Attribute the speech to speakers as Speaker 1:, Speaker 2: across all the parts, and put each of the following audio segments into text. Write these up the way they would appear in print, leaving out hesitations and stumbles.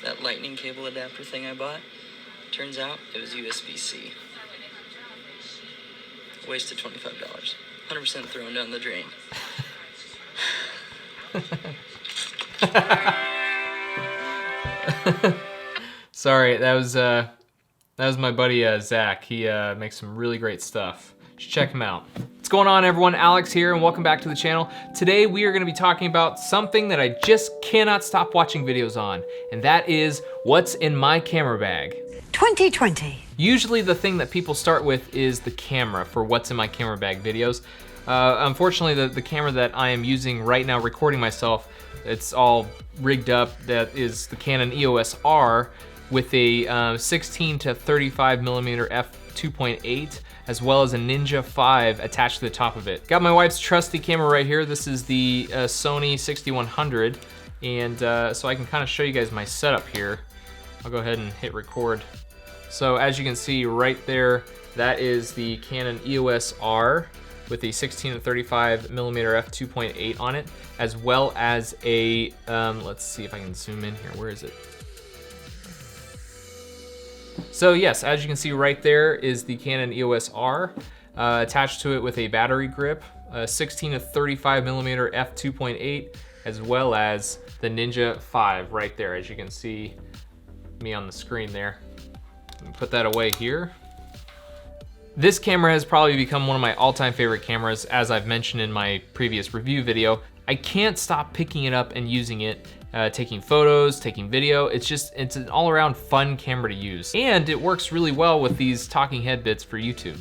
Speaker 1: That lightning cable adapter thing I bought, turns out it was USB-C. Wasted $25. 100% thrown down the drain.
Speaker 2: Sorry, that was my buddy Zach. He makes some really great stuff. You should check him out. What's going on, everyone? Alex here, and welcome back to the channel. Today we are going to be talking about something that I just cannot stop watching videos on, and that is what's in my camera bag.
Speaker 3: 2020.
Speaker 2: Usually the thing that people start with is the camera for what's in my camera bag videos. Unfortunately, the camera that I am using right now recording myself, it's all rigged up. That is the Canon EOS R with a 16 to 35 millimeter f2.8, as well as a Ninja V attached to the top of it. Got my wife's trusty camera right here. This is the Sony 6100, and so I can kind of show you guys my setup here. I'll go ahead and hit record. So as you can see right there, that is the Canon EOS R with a 16 to 35 millimeter f2.8 on it, as well as a, let's see if I can zoom in here. Where is it? So yes, as you can see right there is the Canon EOS R, attached to it with a battery grip, 16 to 35 millimeter f2.8, as well as the Ninja V right there, as you can see me on the screen there. Put that away here. This camera has probably become one of my all-time favorite cameras, as I've mentioned in my previous review video. I can't stop picking it up and using it, taking photos, taking video. It's an all-around fun camera to use. And it works really well with these talking head bits for YouTube.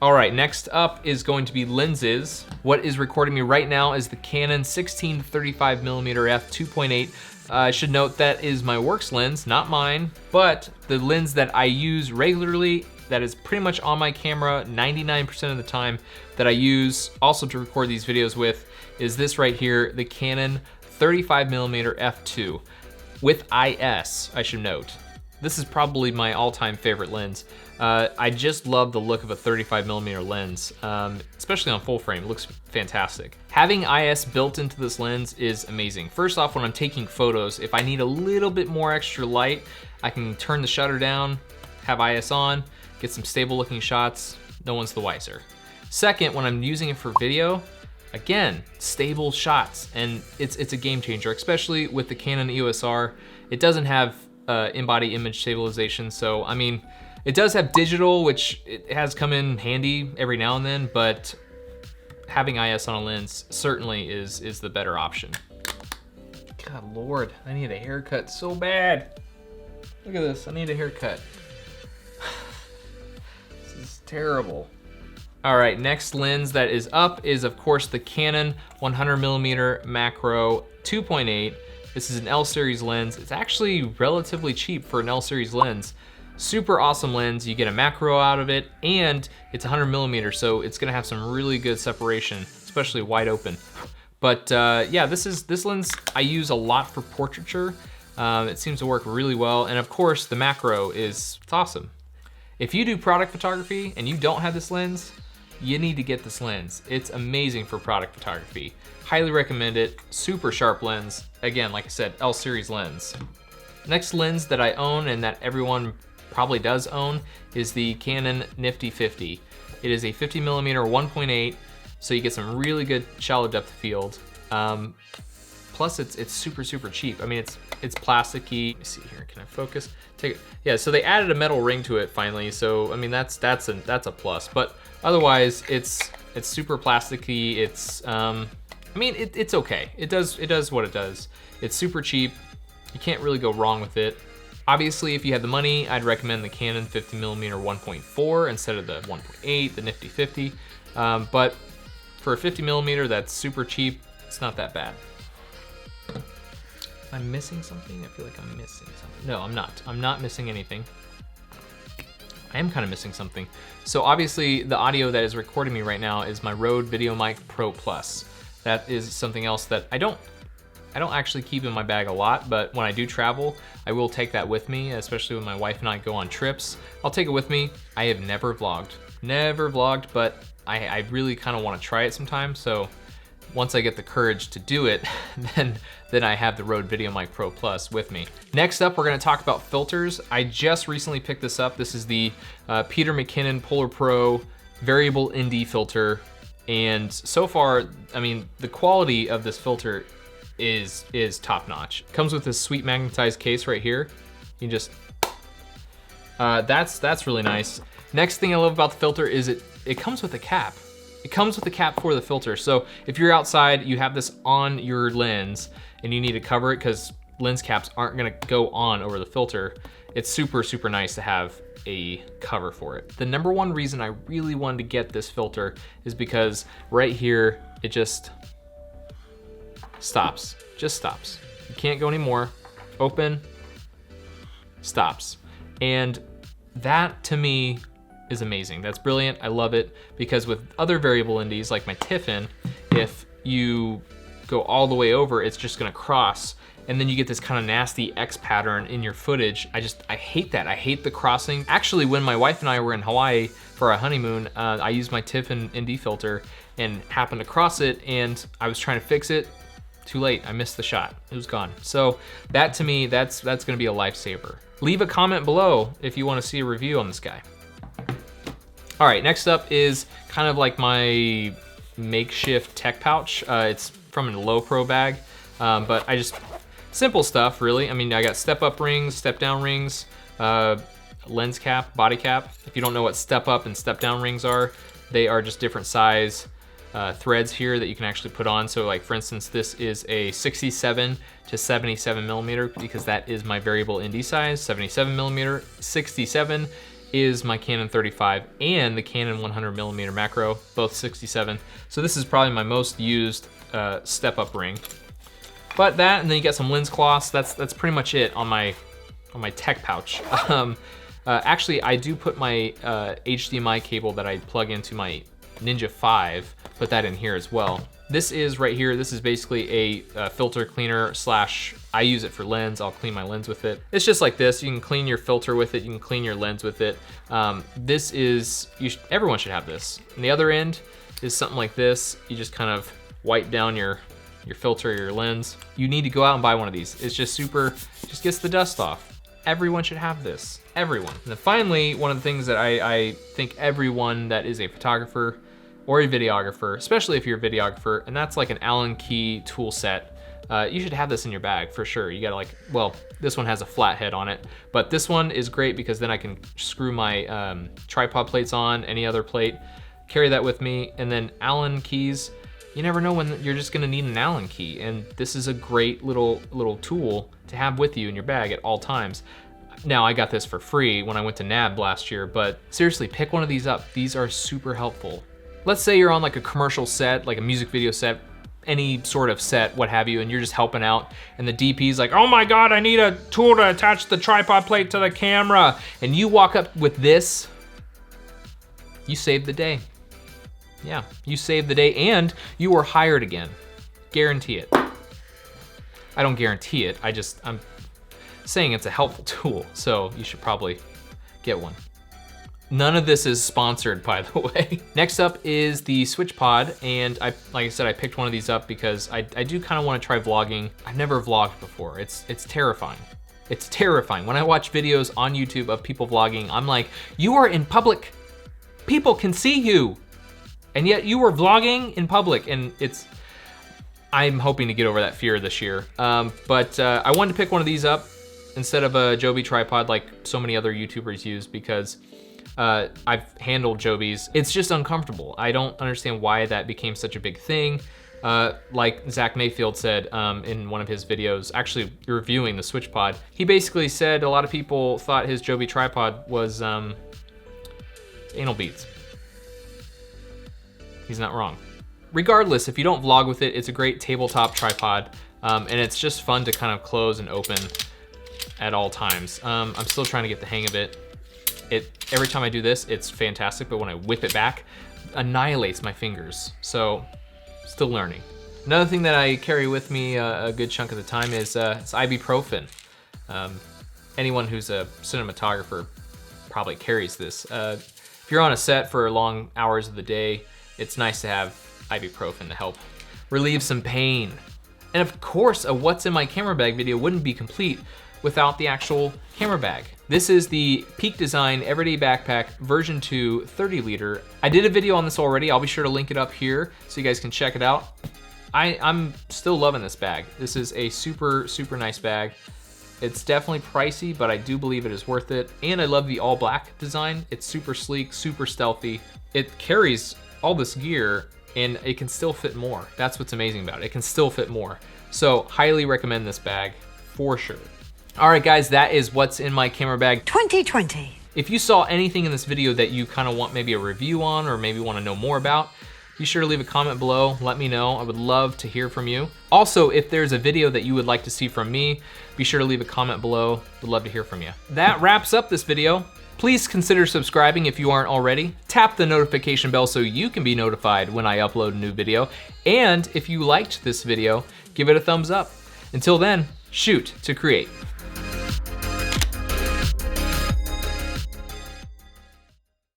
Speaker 2: All right, next up is going to be lenses. What is recording me right now is the Canon 16 to 35 millimeter f2.8. I should note that is my works lens, not mine, but the lens that I use regularly, that is pretty much on my camera 99% of the time, that I use also to record these videos with, is this right here, the Canon 35mm f2 with IS, I should note. This is probably my all-time favorite lens. I just love the look of a 35mm lens, especially on full frame. It looks fantastic. Having IS built into this lens is amazing. First off, when I'm taking photos, if I need a little bit more extra light, I can turn the shutter down, have IS on, get some stable looking shots, no one's the wiser. Second, when I'm using it for video, again, stable shots, and it's a game changer, especially with the Canon EOS R. It doesn't have in-body image stabilization, so I mean, it does have digital, which it has come in handy every now and then, but having IS on a lens certainly is the better option. God Lord, I need a haircut so bad. Look at this, I need a haircut. This is terrible. All right, next lens that is up is of course the Canon 100mm macro 2.8. This is an L series lens. It's actually relatively cheap for an L series lens. Super awesome lens. You get a macro out of it, and it's 100mm, so it's gonna have some really good separation, especially wide open. But yeah, this lens I use a lot for portraiture. It seems to work really well, and of course the macro it's awesome. If you do product photography and you don't have this lens, you need to get this lens. It's amazing for product photography. Highly recommend it. Super sharp lens. Again, like I said, L series lens. Next lens that I own and that everyone probably does own is the Canon Nifty 50. It is a 50mm 1.8, so you get some really good shallow depth of field. Plus it's super cheap. I mean, it's plasticky. Let me see here, can I focus? Take it. Yeah, so they added a metal ring to it finally, so I mean that's a plus. But otherwise it's super plasticky. It's I mean it's okay. It does what it does. It's super cheap. You can't really go wrong with it. Obviously, if you have the money, I'd recommend the Canon 50mm 1.4 instead of the 1.8, the Nifty 50. But for a 50mm that's super cheap, it's not that bad. Am I missing something? I feel like I'm missing something. No, I'm not. I'm not missing anything. I am kind of missing something. So obviously the audio that is recording me right now is my Rode VideoMic Pro Plus. That is something else that I don't actually keep in my bag a lot, but when I do travel, I will take that with me, especially when my wife and I go on trips. I'll take it with me. I have never vlogged, but I really kind of want to try it sometime. So once I get the courage to do it, then I have the Rode VideoMic Pro Plus with me. Next up, we're gonna talk about filters. I just recently picked this up. This is the Peter McKinnon Polar Pro Variable ND filter. And so far, I mean, the quality of this filter is top notch. Comes with this sweet magnetized case right here. You can just, that's really nice. Next thing I love about the filter is it comes with a cap. It comes with a cap for the filter. So if you're outside, you have this on your lens and you need to cover it because lens caps aren't gonna go on over the filter. It's super, super nice to have a cover for it. The number one reason I really wanted to get this filter is because right here, it just stops, just stops. You can't go anymore. Open, stops. And that to me is amazing. That's brilliant. I love it because with other variable NDs like my Tiffen, if you go all the way over, it's just gonna cross and then you get this kind of nasty X pattern in your footage. I hate that. I hate the crossing. Actually, when my wife and I were in Hawaii for our honeymoon, I used my Tiffen ND filter and happened to cross it and I was trying to fix it. Too late, I missed the shot. It was gone. So that to me, that's gonna be a lifesaver. Leave a comment below if you wanna see a review on this guy. All right, next up is kind of like my makeshift tech pouch. It's from a low pro bag, but simple stuff really. I mean, I got step up rings, step down rings, lens cap, body cap. If you don't know what step up and step down rings are, they are just different size threads here that you can actually put on. So like for instance, this is a 67 to 77 millimeter because that is my variable ND size, 77 millimeter, 67 is my Canon 35 and the Canon 100 millimeter macro, both 67. So this is probably my most used step-up ring. But that, and then you get some lens cloths. That's pretty much it on my tech pouch. Actually, I do put my HDMI cable that I plug into my Ninja 5, put that in here as well. This is right here, this is basically a filter cleaner slash, I use it for lens, I'll clean my lens with it. It's just like this, you can clean your filter with it, you can clean your lens with it. This is, everyone should have this. And the other end is something like this. You just kind of wipe down your filter, your lens. You need to go out and buy one of these. It's just super, just gets the dust off. Everyone should have this, everyone. And then finally, one of the things that I think everyone that is a photographer or a videographer, especially if you're a videographer, and that's like an Allen key tool set. You should have this in your bag for sure. You gotta like, well, this one has a flat head on it, but this one is great because then I can screw my tripod plates on, any other plate, carry that with me, and then Allen keys, you never know when you're just gonna need an Allen key, and this is a great little tool to have with you in your bag at all times. Now, I got this for free when I went to NAB last year, but seriously, pick one of these up. These are super helpful. Let's say you're on like a commercial set, like a music video set, any sort of set, what have you, and you're just helping out, and the DP's like, oh my God, I need a tool to attach the tripod plate to the camera. And you walk up with this, you saved the day. Yeah, you saved the day and you were hired again. Guarantee it. I don't guarantee it, I'm saying it's a helpful tool, so you should probably get one. None of this is sponsored, by the way. Next up is the Switch Pod, and like I said, I picked one of these up because I do kind of want to try vlogging. I've never vlogged before. It's terrifying. It's terrifying. When I watch videos on YouTube of people vlogging, I'm like, you are in public. People can see you. And yet you were vlogging in public, and I'm hoping to get over that fear this year. But I wanted to pick one of these up instead of a Joby tripod like so many other YouTubers use because I've handled Jobies. It's just uncomfortable. I don't understand why that became such a big thing. Like Zach Mayfield said in one of his videos, actually reviewing the Switch Pod, he basically said a lot of people thought his Joby tripod was anal beads. He's not wrong. Regardless, if you don't vlog with it, it's a great tabletop tripod, and it's just fun to kind of close and open at all times. I'm still trying to get the hang of it. Every time I do this, it's fantastic, but when I whip it back, it annihilates my fingers. So, still learning. Another thing that I carry with me a good chunk of the time is it's ibuprofen. Anyone who's a cinematographer probably carries this. If you're on a set for long hours of the day, it's nice to have ibuprofen to help relieve some pain. And of course, a what's in my camera bag video wouldn't be complete without the actual camera bag. This is the Peak Design Everyday Backpack version 2 30 liter. I did a video on this already. I'll be sure to link it up here so you guys can check it out. I'm still loving this bag. This is a super, super nice bag. It's definitely pricey, but I do believe it is worth it. And I love the all black design. It's super sleek, super stealthy. It carries all this gear and it can still fit more. That's what's amazing about it. It can still fit more. So highly recommend this bag for sure. All right, guys, that is what's in my camera bag
Speaker 3: 2020.
Speaker 2: If you saw anything in this video that you kind of want maybe a review on or maybe want to know more about, be sure to leave a comment below. Let me know. I would love to hear from you. Also, if there's a video that you would like to see from me, be sure to leave a comment below. Would love to hear from you. That wraps up this video. Please consider subscribing if you aren't already. Tap the notification bell so you can be notified when I upload a new video. And if you liked this video, give it a thumbs up. Until then, shoot to create.